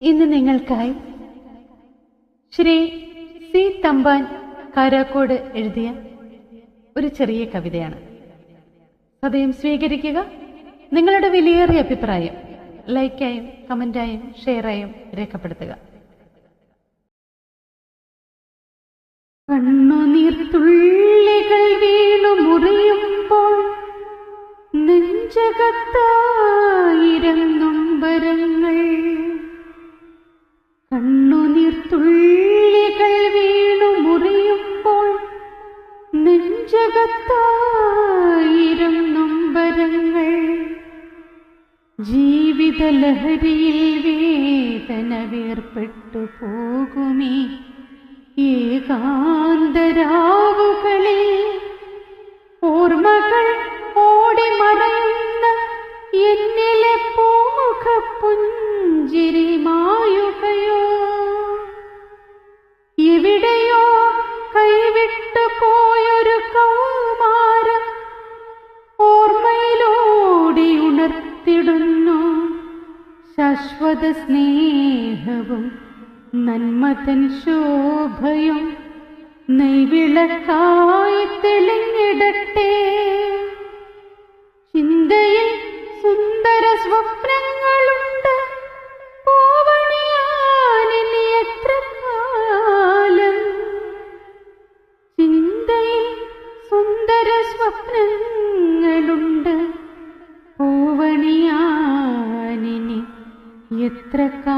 ഇന്ന് നിങ്ങൾക്കായി ശ്രീ സി തമ്പാൻ കാരാക്കോട് എഴുതിയ ഒരു ചെറിയ കവിതയാണ്. സദയം സ്വീകരിക്കുക. നിങ്ങളുടെ വിലയേറിയ അഭിപ്രായം ലൈക്കായും കമന്റായും ഷെയറായും രേഖപ്പെടുത്തുക. കണ്ണുനീർത്തുള്ളികൾ വീണു മുറിയുമ്പോൾ നെഞ്ചകത്തായിരം നൊമ്പരങ്ങൾ. കണ്ണുനീർത്തുള്ളികൾ വീണു മുറിയുമ്പോൾ നെഞ്ചകത്തായിരം നൊമ്പരങ്ങൾ. ജീവിതലഹരിയിൽ വേദന വേർപ്പെട്ടു പോകുമേ ഏകാന്തരാവുകളിൽ. ഓർമ്മകൾ ഓടി മറയുന്ന എന്നിലെ പൂമുഖപ്പുഞ്ചിരി മായുകയോ? എവിടെയോ കൈവിട്ടു പോയൊരു കൗമാരം ഓർമ്മയിലൂടെ ഉണർത്തിടുന്നു. ശാശ്വത സ്നേഹവും നന്മതൻ ശോഭയും നെയ്വിളക്കായി തെളിഞ്ഞിടട്ടെ. ചിന്തയിൽ സുന്ദര സ്വപ്നങ്ങളുണ്ട് പോവണിയാനിനി എത്ര കാലം. ചിന്തയിൽ സുന്ദര സ്വപ്നങ്ങളുണ്ട് പോവണിയാനിനി എത്ര കാലം.